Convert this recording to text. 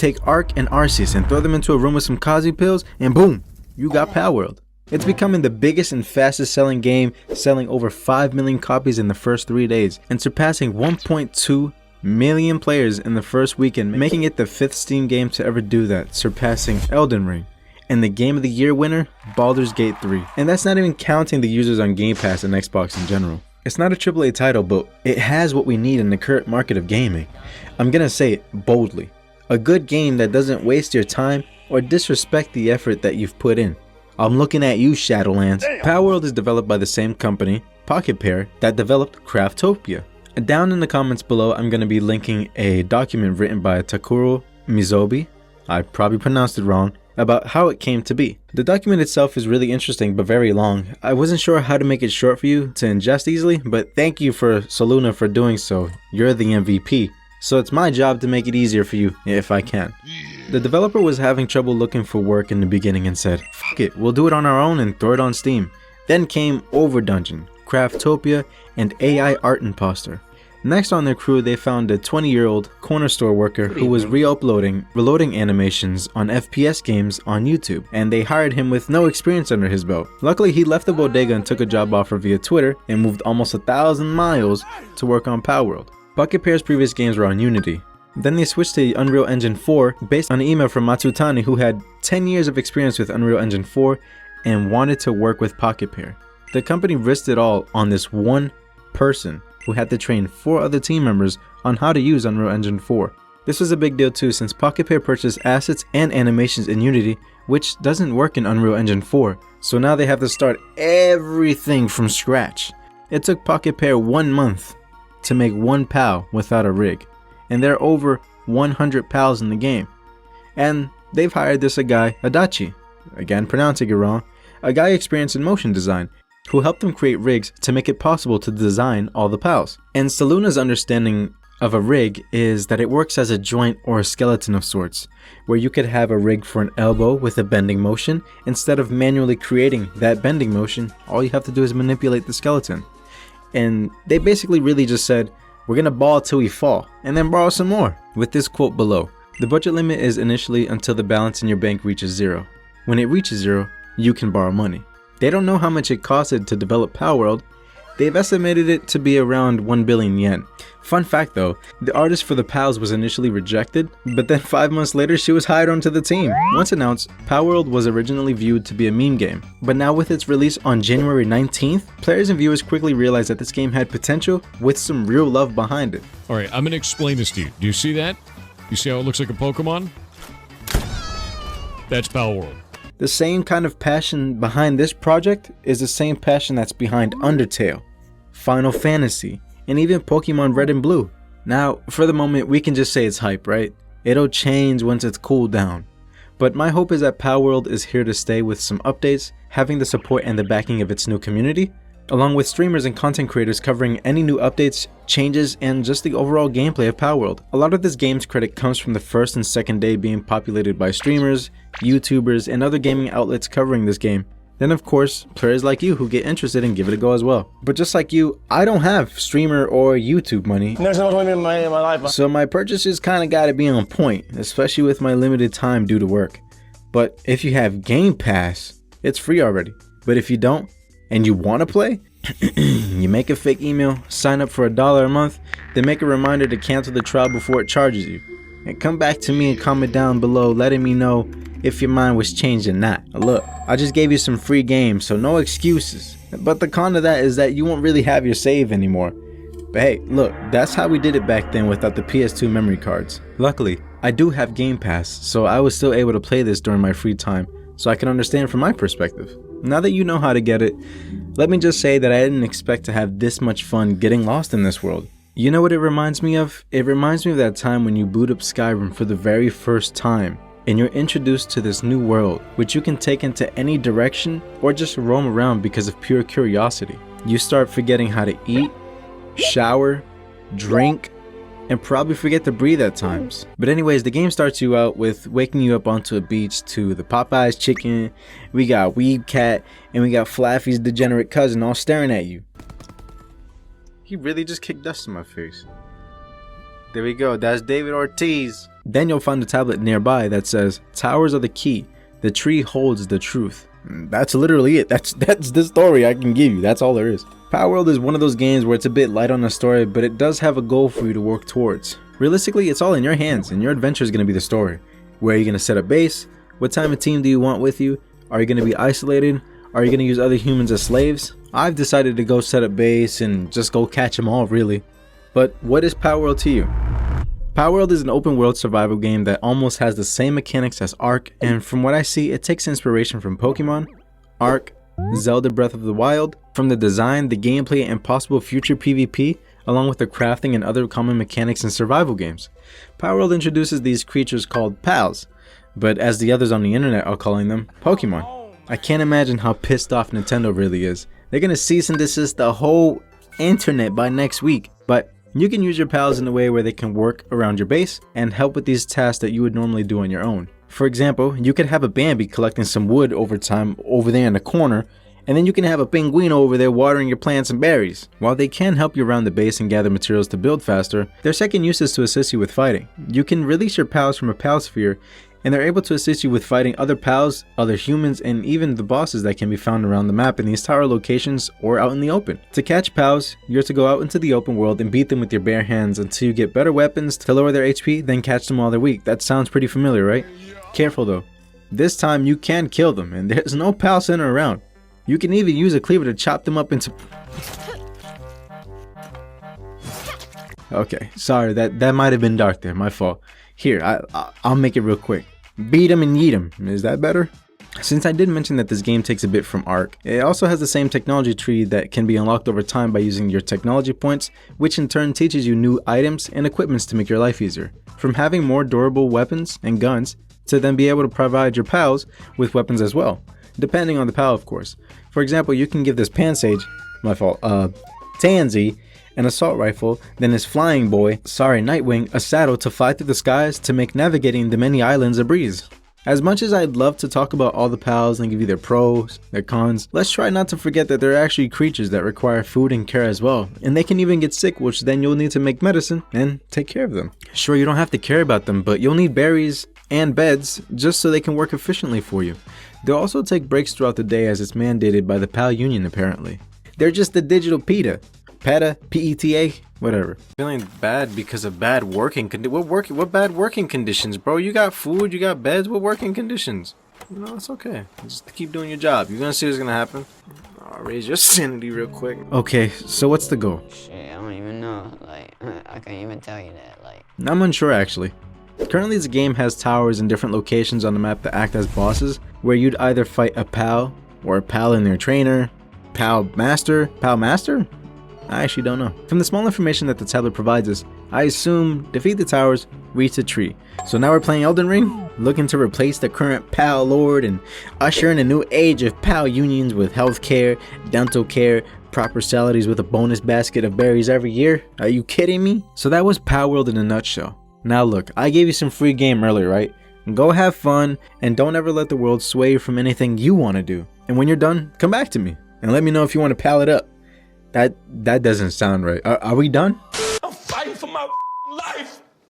Take Ark and Arceus and throw them into a room with some Kazi pills, and boom, you got Palworld. It's becoming the biggest and fastest selling game, selling over 5 million copies in the first 3 days, and surpassing 1.2 million players in the first weekend, making it the 5th Steam game to ever do that, surpassing Elden Ring. And the Game of the Year winner, Baldur's Gate 3. And that's not even counting the users on Game Pass and Xbox in general. It's not a AAA title, but it has what we need in the current market of gaming. I'm gonna say it boldly. A good game that doesn't waste your time or disrespect the effort that you've put in. I'm looking at you, Shadowlands. Palworld is developed by the same company, Pocket Pair, that developed Craftopia. Down in the comments below, I'm going to be linking a document written by Takuro Mizobi, I probably pronounced it wrong, about how it came to be. The document itself is really interesting but very long. I wasn't sure how to make it short for you to ingest easily, but thank you for Soluna for doing so. You're the MVP. So it's my job to make it easier for you if I can. The developer was having trouble looking for work in the beginning and said, fuck it, we'll do it on our own and throw it on Steam. Then came Overdungeon, Craftopia, and AI Art Imposter. Next on their crew, they found a 20-year-old corner store worker who was reloading animations on FPS games on YouTube, and they hired him with no experience under his belt. Luckily, he left the bodega and took a job offer via Twitter and moved almost 1,000 miles to work on Palworld. Pocket Pair's previous games were on Unity. Then they switched to Unreal Engine 4 based on an email from Matsutani, who had 10 years of experience with Unreal Engine 4 and wanted to work with Pocket Pair. The company risked it all on this one person who had to train 4 other team members on how to use Unreal Engine 4. This was a big deal too, since Pocket Pair purchased assets and animations in Unity, which doesn't work in Unreal Engine 4, so now they have to start everything from scratch. It took Pocket Pair 1 month to make 1 PAL without a rig, and there are over 100 PALs in the game. And they've hired this guy, Adachi, again pronouncing it wrong, a guy experienced in motion design, who helped them create rigs to make it possible to design all the PALs. And Soluna's understanding of a rig is that it works as a joint or a skeleton of sorts, where you could have a rig for an elbow with a bending motion. Instead of manually creating that bending motion, all you have to do is manipulate the skeleton. And they basically really just said, we're gonna ball till we fall, and then borrow some more. With this quote below, the budget limit is initially until the balance in your bank reaches 0. When it reaches 0, you can borrow money. They don't know how much it costed to develop Palworld. They've estimated it to be around 1 billion yen. Fun fact though, the artist for the PALs was initially rejected, but then 5 months later she was hired onto the team. Once announced, Palworld was originally viewed to be a meme game, but now with its release on January 19th, players and viewers quickly realized that this game had potential with some real love behind it. Alright, I'm gonna explain this to you. Do you see that? You see how it looks like a Pokemon? That's Palworld. The same kind of passion behind this project is the same passion that's behind Undertale, Final Fantasy, and even Pokemon Red and Blue. Now, for the moment, we can just say it's hype, right? It'll change once it's cooled down. But my hope is that Palworld is here to stay with some updates, having the support and the backing of its new community, along with streamers and content creators covering any new updates, changes, and just the overall gameplay of Palworld. A lot of this game's credit comes from the first and second day being populated by streamers, YouTubers, and other gaming outlets covering this game. Then of course, players like you who get interested and give it a go as well. But just like you, I don't have streamer or YouTube money. There's no money in my life. So my purchases kinda gotta be on point, especially with my limited time due to work. But if you have Game Pass, it's free already. But if you don't, and you wanna play, you make a fake email, sign up for $1 a month, then make a reminder to cancel the trial before it charges you. And come back to me and comment down below letting me know if your mind was changed or not. Look, I just gave you some free games, so no excuses. But the con of that is that you won't really have your save anymore. But hey, look, that's how we did it back then without the PS2 memory cards. Luckily, I do have Game Pass, so I was still able to play this during my free time, so I can understand from my perspective. Now that you know how to get it, let me just say that I didn't expect to have this much fun getting lost in this world. You know what it reminds me of? It reminds me of that time when you boot up Skyrim for the very first time, and you're introduced to this new world, which you can take into any direction or just roam around because of pure curiosity. You start forgetting how to eat, shower, drink, and probably forget to breathe at times. But anyways, the game starts you out with waking you up onto a beach to the Popeyes chicken, we got Weeb Cat, and we got Flaffy's degenerate cousin all staring at you. He really just kicked dust in my face. There we go, that's David Ortiz. Then you'll find a tablet nearby that says, "Towers are the key. The tree holds the truth." That's literally it. That's the story I can give you. That's all there is. Palworld is one of those games where it's a bit light on the story, but it does have a goal for you to work towards. Realistically, it's all in your hands, and your adventure is going to be the story. Where are you going to set up base? What type of team do you want with you? Are you going to be isolated? Are you going to use other humans as slaves? I've decided to go set up base and just go catch them all, really. But what is Palworld to you? Palworld is an open world survival game that almost has the same mechanics as Ark, and from what I see, it takes inspiration from Pokemon, Ark, Zelda Breath of the Wild, from the design, the gameplay, and possible future PvP, along with the crafting and other common mechanics in survival games. Palworld introduces these creatures called pals, but as the others on the internet are calling them, Pokemon. I can't imagine how pissed off Nintendo really is. They're gonna cease and desist the whole internet by next week, but you can use your pals in a way where they can work around your base and help with these tasks that you would normally do on your own. For example, you could have a Bambi collecting some wood over time over there in the corner, and then you can have a Pinguino over there watering your plants and berries. While they can help you around the base and gather materials to build faster, their second use is to assist you with fighting. You can release your pals from a pal sphere, and they're able to assist you with fighting other pals, other humans, and even the bosses that can be found around the map in these tower locations or out in the open. To catch pals, you're to go out into the open world and beat them with your bare hands until you get better weapons to lower their HP, then catch them while they're weak. That sounds pretty familiar, right? Careful though. This time you can kill them, and there's no pal center around. You can even use a cleaver to chop them up into... Okay, sorry, that might have been dark there, my fault. Here, I'll make it real quick. Beat 'em and yeet 'em. Is that better? Since I did mention that this game takes a bit from Ark, it also has the same technology tree that can be unlocked over time by using your technology points, which in turn teaches you new items and equipments to make your life easier. From having more durable weapons and guns, to then be able to provide your pals with weapons as well, depending on the pal of course. For example, you can give this Pansage, Tansy, an assault rifle, then his flying boy, Nightwing, a saddle to fly through the skies to make navigating the many islands a breeze. As much as I'd love to talk about all the pals and give you their pros, their cons, let's try not to forget that they're actually creatures that require food and care as well, and they can even get sick, which then you'll need to make medicine and take care of them. Sure, you don't have to care about them, but you'll need berries and beds just so they can work efficiently for you. They'll also take breaks throughout the day as it's mandated by the PAL Union apparently. They're just the digital PETA. PETA, PETA, whatever. Feeling bad because of bad working conditions. What bad working conditions, bro? You got food, you got beds, what working conditions? No, it's okay. Just keep doing your job. You're gonna see what's gonna happen. I'll raise your sanity real quick. Okay, so what's the goal? Shit, I don't even know. Like, I can't even tell you that. Like, I'm unsure actually. Currently this game has towers in different locations on the map that act as bosses, where you'd either fight a pal, or a pal and their trainer, pal master? I actually don't know. From the small information that the tablet provides us, I assume defeat the towers, reach the tree. So now we're playing Elden Ring, looking to replace the current PAL Lord and usher in a new age of PAL unions with healthcare, dental care, proper salaries with a bonus basket of berries every year. Are you kidding me? So that was Palworld in a nutshell. Now look, I gave you some free game earlier, right? Go have fun and don't ever let the world sway you from anything you want to do. And when you're done, come back to me and let me know if you want to pal it up. That doesn't sound right. Are we done? I'm fighting for my life.